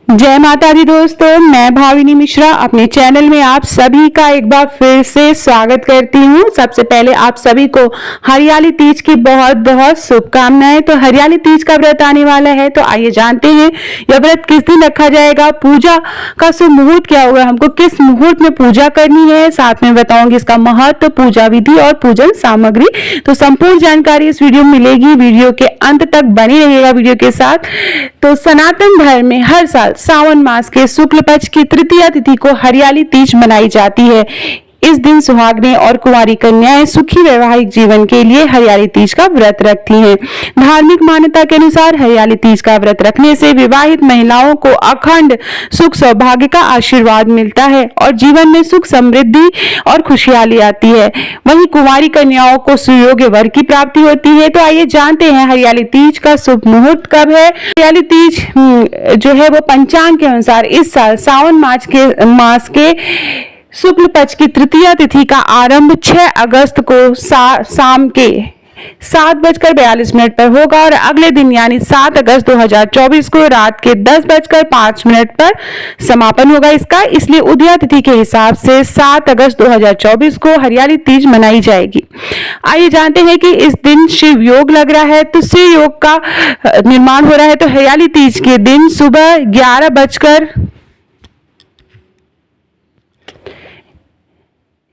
जय माता दी दोस्तों, मैं भाविनी मिश्रा अपने चैनल में आप सभी का एक बार फिर से स्वागत करती हूँ। सबसे पहले आप सभी को हरियाली तीज की बहुत बहुत शुभकामनाएं। तो हरियाली तीज का व्रत आने वाला है, तो आइए जानते हैं यह व्रत किस दिन रखा जाएगा, पूजा का शुभ मुहूर्त क्या होगा, हमको किस मुहूर्त में पूजा करनी है, साथ में बताऊंगी इसका महत्व, पूजा विधि और पूजन सामग्री। तो संपूर्ण जानकारी इस वीडियो में मिलेगी, वीडियो के अंत तक बनी रहिएगा वीडियो के साथ। तो सनातन धर्म में हर साल सावन मास के शुक्ल पक्ष की तृतीया तिथि को हरियाली तीज मनाई जाती है। इस दिन सुहागनें और कुंवारी कन्याएं सुखी वैवाहिक जीवन के लिए हरियाली तीज का व्रत रखती हैं। धार्मिक मान्यता के अनुसार हरियाली तीज का व्रत रखने से विवाहित महिलाओं को अखंड सुख सौभाग्य का आशीर्वाद मिलता है और जीवन में सुख समृद्धि और खुशहाली आती है। वहीं कुंवारी कन्याओं को सुयोग्य वर की प्राप्ति होती है। तो आइए जानते हैं हरियाली तीज का शुभ मुहूर्त कब है। हरियाली तीज जो है वो पंचांग के अनुसार इस साल सावन मास के शुक्ल पक्ष की तृतीया तिथि का आरंभ 6 अगस्त को शाम के 7:42 पर होगा और अगले दिन यानी 7 अगस्त 2024 को रात के 10:05 पर समापन होगा इसका। इसलिए उदया तिथि के हिसाब से 7 अगस्त 2024 को हरियाली तीज मनाई जाएगी। आइए जानते हैं कि इस दिन शिव योग लग रहा है, तो शिव योग का निर्माण हो रहा है। तो हरियाली तीज के दिन सुबह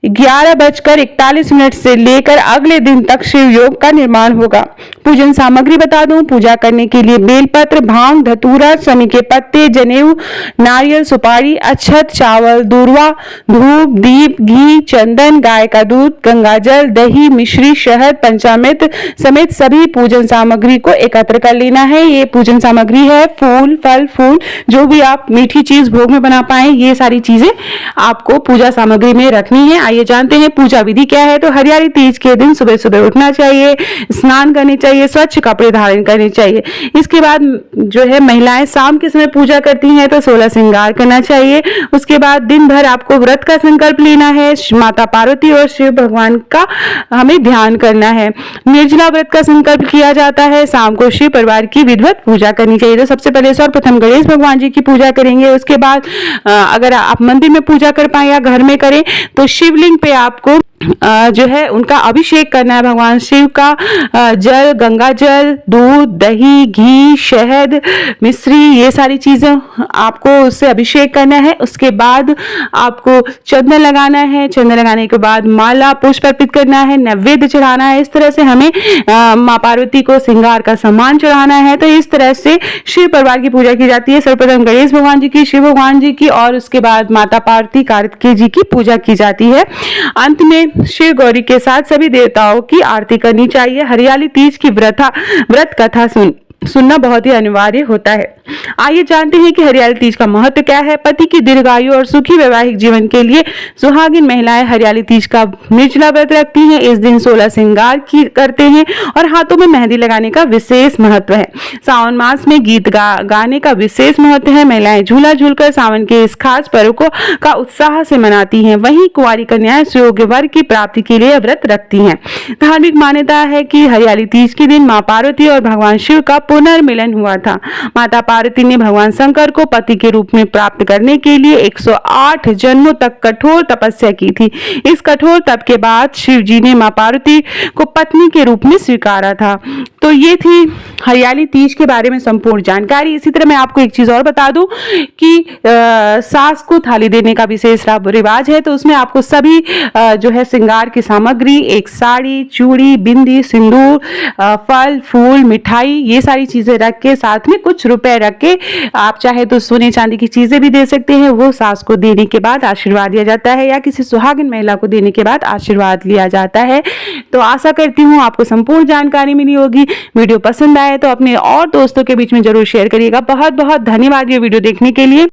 11:41 से लेकर अगले दिन तक शिव योग का निर्माण होगा। पूजन सामग्री बता दूं, पूजा करने के लिए बेलपत्र, भांग, धतूरा, शमी के पत्ते, जनेऊ, नारियल, सुपारी, अक्षत, चावल, दूर्वा, धूप, दीप, घी, चंदन, गाय का दूध, गंगाजल, दही, मिश्री, शहद, पंचामृत समेत सभी पूजन सामग्री को एकत्र कर लेना है। ये पूजन सामग्री है फूल, फल, फूल, जो भी आप मीठी चीज भोग में बना पाए, ये सारी चीजें आपको पूजा सामग्री में रखनी है। ये जानते हैं पूजा विधि क्या है। तो हरियाली तीज के दिन सुबह सुबह उठना चाहिए, स्नान करनी चाहिए, स्वच्छ कपड़े धारण करने चाहिए। इसके बाद जो है महिलाएं शाम के समय पूजा करती हैं, तो 16 श्रृंगार करना चाहिए। उसके बाद दिन भर आपको व्रत का संकल्प लेना है, माता पार्वती और शिव भगवान का हमें ध्यान करना है। निर्जला व्रत का संकल्प किया जाता है। शाम को शिव परिवार की विधिवत पूजा करनी चाहिए। तो सबसे पहले सर्वप्रथम गणेश भगवान जी की पूजा करेंगे। उसके बाद अगर आप मंदिर में पूजा कर पाए या घर में करें तो शिवलिंग पे आपको जो है उनका अभिषेक करना है। भगवान शिव का जल, गंगा जल, दूध, दही, घी, शहद, मिश्री, ये सारी चीजें आपको उससे अभिषेक करना है। उसके बाद आपको चंदन लगाना है। चंदन लगाने के बाद माला, पुष्प अर्पित करना है, नैवेद्य चढ़ाना है। इस तरह से हमें माँ पार्वती को श्रृंगार का सामान चढ़ाना है। तो इस तरह से शिव परिवार की पूजा की जाती है। सर्वप्रथम गणेश भगवान जी की, शिव भगवान जी की और उसके बाद माता पार्वती, कार्तिकेय जी की पूजा की जाती है। अंत में शिव गौरी के साथ सभी देवताओं की आरती करनी चाहिए। हरियाली तीज की व्रत कथा सुनना बहुत ही अनिवार्य होता है। आइए जानते हैं कि हरियाली तीज का महत्व क्या है। पति की दीर्घायु और सुखी वैवाहिक जीवन के लिए सुहागिन महिलाएं हरियाली तीज का निर्जला व्रत रखती हैं। इस दिन 16 श्रृंगार करते हैं और हाथों में मेहंदी लगाने का विशेष महत्व है। सावन मास में गीत गाने का विशेष महत्व है। महिलाएं झूला झूलकर सावन के इस खास पर्व का उत्साह से मनाती हैं। वहीं कुंवारी कन्याएं सुयोग्य वर की प्राप्ति के लिए व्रत रखती हैं। धार्मिक मान्यता है कि हरियाली तीज के दिन माँ पार्वती और भगवान शिव का पुनर्मिलन हुआ था। माता पार्वती ने भगवान शंकर को पति के रूप में प्राप्त करने के लिए 108 जन्मों तक कठोर तपस्या की थी। इस कठोर तप के बाद शिव जी ने मां पार्वती को पत्नी के रूप में स्वीकारा था। तो ये थी हरियाली तीज के बारे में संपूर्ण जानकारी। इसी तरह मैं आपको एक चीज और बता दूं कि सास को थाली देने का विशेष रिवाज है। तो उसमें आपको सभी जो है श्रृंगार की सामग्री, एक साड़ी, चूड़ी, बिंदी, सिंदूर, फल, फूल, मिठाई, ये सारी चीजें रख के साथ में कुछ रुपए रख के, आप चाहे तो सोने चांदी की चीजें भी दे सकते हैं। वो सास को देने के बाद आशीर्वाद दिया जाता है या किसी सुहागिन महिला को देने के बाद आशीर्वाद लिया जाता है। तो आशा करती हूँ आपको संपूर्ण जानकारी मिली होगी। वीडियो पसंद आए तो अपने और दोस्तों के बीच में जरूर शेयर करिएगा। बहुत बहुत धन्यवाद ये वीडियो देखने के लिए।